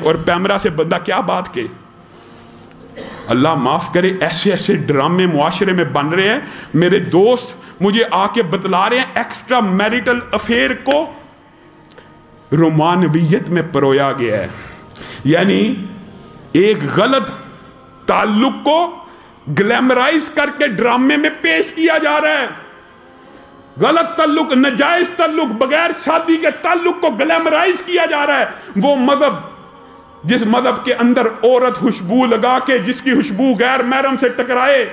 اور پیمرا سے بندہ کیا بات کے. اللہ معاف کرے، ایسے ایسے ڈرامے معاشرے میں بن رہے ہیں. میرے دوست مجھے آ کے بتلا رہے ہیں ایکسٹرا میریٹل افیئر کو رومانویت میں پرویا گیا ہے. یعنی ایک غلط تعلق کو گلیمرائز کر کے ڈرامے میں پیش کیا جا رہا ہے. غلط تعلق، ناجائز تعلق، بغیر شادی کے تعلق کو گلیمرائز کیا جا رہا ہے. وہ مذہب جس مذہب کے اندر عورت خوشبو لگا کے جس کی خوشبو غیر محرم سے ٹکرائے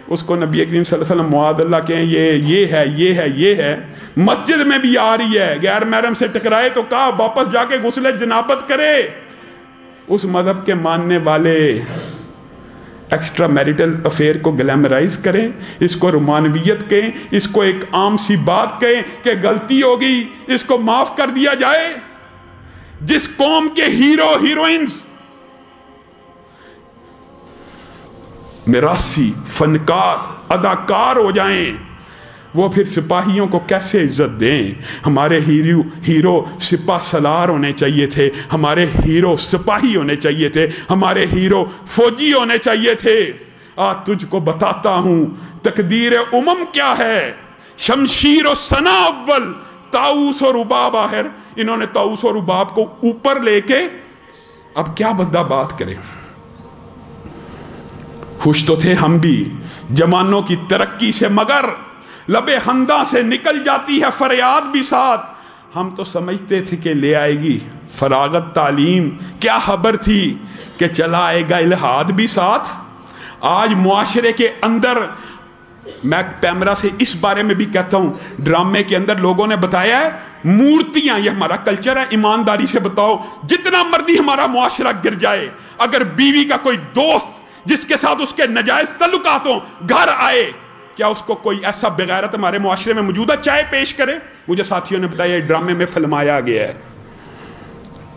اس کو نبی کریم صلی اللہ علیہ وسلم معاذ اللہ کہیں یہ ہے. مسجد میں بھی آ رہی ہے، غیر محرم سے ٹکرائے تو کہا واپس جا کے غسل جنابت کرے. اس مذہب کے ماننے والے ایکسٹرا میریٹل افیئر کو گلیمرائز کریں، اس کو رومانویت کہیں، اس کو ایک عام سی بات کہیں کہ غلطی ہوگی اس کو معاف کر دیا جائے. جس قوم کے ہیرو ہیروئنز میراثی فنکار اداکار ہو جائیں وہ پھر سپاہیوں کو کیسے عزت دیں؟ ہمارے ہیرو سپاہ سالار ہونے چاہیے تھے، ہمارے ہیرو سپاہی ہونے چاہیے تھے، ہمارے ہیرو فوجی ہونے چاہیے تھے. آج تجھ کو بتاتا ہوں تقدیر امم کیا ہے. شمشیر و ثنا اول، طاؤس اور رباب آخر. انہوں نے طاؤس اور رباب کو اوپر لے کے اب کیا بندہ بات کرے. خوش تو تھے ہم بھی جوانوں کی ترقی سے، مگر لبے ہندا سے نکل جاتی ہے فریاد بھی ساتھ. ہم تو سمجھتے تھے کہ لے آئے گی فراغت تعلیم، کیا خبر تھی کہ چلا آئے گا الہاد بھی ساتھ. آج معاشرے کے اندر میں پیمرا سے اس بارے میں بھی کہتا ہوں، ڈرامے کے اندر لوگوں نے بتایا ہے مورتیاں، یہ ہمارا کلچر ہے. ایمانداری سے بتاؤ، جتنا مرضی ہمارا معاشرہ گر جائے، اگر بیوی کا کوئی دوست جس کے ساتھ اس کے ناجائز تعلقات ہوں گھر آئے، کیا اس کو کوئی ایسا بغیرت ہمارے معاشرے میں موجودہ چائے پیش کرے؟ مجھے ساتھیوں نے بتایا یہ ڈرامے میں فلمایا گیا ہے.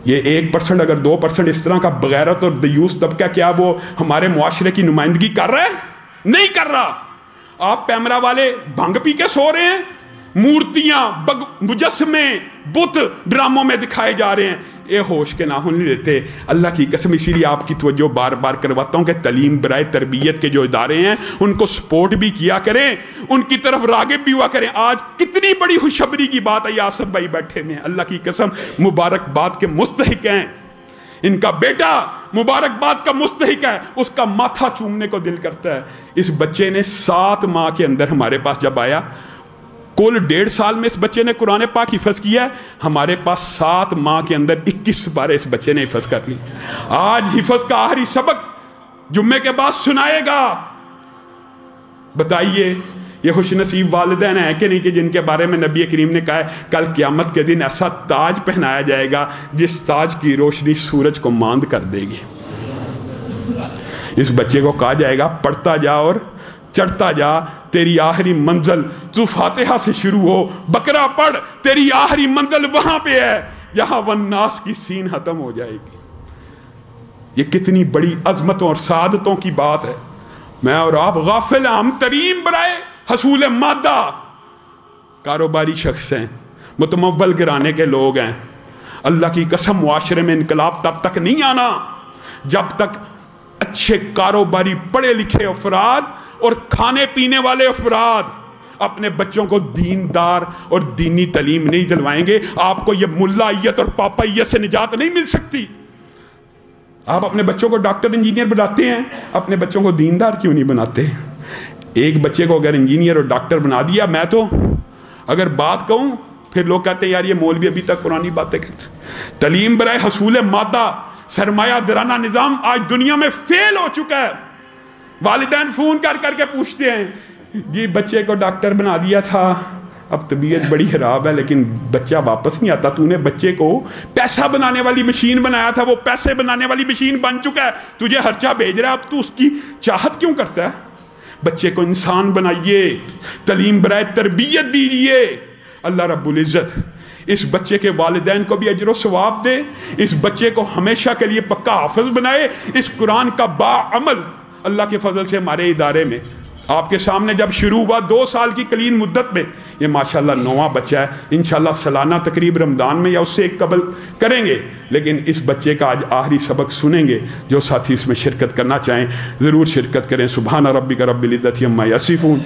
یہ 1% اگر 2% اس طرح کا بغیرت اور دیوس طبقہ کیا وہ ہمارے معاشرے کی نمائندگی کر رہا ہے؟ نہیں کر رہا. آپ پیمرا والے بھنگ پی کے سو رہے ہیں، مورتیاں مجسمے بت ڈراموں میں دکھائے جا رہے ہیں. یہ ہوش کے ناخن نہیں دیتے اللہ کی قسم. اسی لیے آپ کی توجہ بار بار کرواتا ہوں کہ تعلیم برائے تربیت کے جو ادارے ہیں ان کو سپورٹ بھی کیا کریں، ان کی طرف راغب بھی ہوا کریں. آج کتنی بڑی خوشخبری کی بات ہے، یاسر بھائی بیٹھے میں اللہ کی قسم مبارکباد کے مستحق ہیں. ان کا بیٹا مبارکباد کا مستحق ہے، اس کا ماتھا چومنے کو دل کرتا ہے. اس بچے نے 7 ماہ کے اندر ہمارے پاس جب آیا، کل 1.5 سال میں اس بچے نے قرآن پاک حفظ کیا ہے. ہمارے پاس 7 ماہ کے اندر 21 بارے اس بچے نے حفظ کر لی. آج حفظ کا آخری سبق جمعے کے بعد سنائے گا. بتائیے یہ خوش نصیب والدین ہیں کہ نہیں کہ جن کے بارے میں نبی کریم نے کہا ہے کل قیامت کے دن ایسا تاج پہنایا جائے گا جس تاج کی روشنی سورج کو ماند کر دے گی. اس بچے کو کہا جائے گا پڑھتا جا اور چڑھتا جا، تیری آخری منزل تو فاتحہ سے شروع ہو، بقرہ پڑھ، تیری آخری منزل وہاں پہ ہے جہاں والناس کی سین ختم ہو جائے گی. یہ کتنی بڑی عظمتوں اور سعادتوں کی بات ہے. میں اور آپ غافل ہیں، ہم ترین برائے حصول مادہ کاروباری شخص ہیں، متمول گرانے کے لوگ ہیں. اللہ کی قسم معاشرے میں انقلاب تب تک نہیں آنا جب تک اچھے کاروباری پڑھے لکھے افراد اور کھانے پینے والے افراد اپنے بچوں کو دیندار اور دینی تعلیم نہیں دلوائیں گے. آپ کو یہ ملائیت اور پاپائیت سے نجات نہیں مل سکتی. آپ اپنے بچوں کو ڈاکٹر انجینئر بناتے ہیں، اپنے بچوں کو دیندار کیوں نہیں بناتے؟ ایک بچے کو اگر انجینئر اور ڈاکٹر بنا دیا، میں تو اگر بات کہوں پھر لوگ کہتے ہیں یار یہ مولوی ابھی تک پرانی باتیں کرتے. تعلیم برائے حصول مادہ سرمایہ درانہ نظام آج دنیا میں فیل ہو چکا ہے. والدین فون کر کر کے پوچھتے ہیں جی بچے کو ڈاکٹر بنا دیا تھا، اب طبیعت بڑی خراب ہے لیکن بچہ واپس نہیں آتا. تو نے بچے کو پیسہ بنانے والی مشین بنایا تھا، وہ پیسے بنانے والی مشین بن چکا ہے، تجھے خرچہ بھیج رہا ہے، اب تو اس کی چاہت کیوں کرتا ہے؟ بچے کو انسان بنائیے، تعلیم برائے تربیت دیجیے. اللہ رب العزت اس بچے کے والدین کو بھی اجر و ثواب دے، اس بچے کو ہمیشہ کے لیے پکا حافظ بنائے، اس قرآن کا با عمل اللہ کے فضل سے ہمارے ادارے میں آپ کے سامنے جب شروع ہوا 2 سال کی کلین مدت میں، یہ ماشاءاللہ 9واں بچہ ہے، انشاءاللہ سالانہ تقریب رمضان میں یا اس سے ایک قبل کریں گے، لیکن اس بچے کا آج آخری سبق سنیں گے۔ جو ساتھی اس میں شرکت کرنا چاہیں ضرور شرکت کریں۔ سبحان ربک رب العزت عما یصفون۔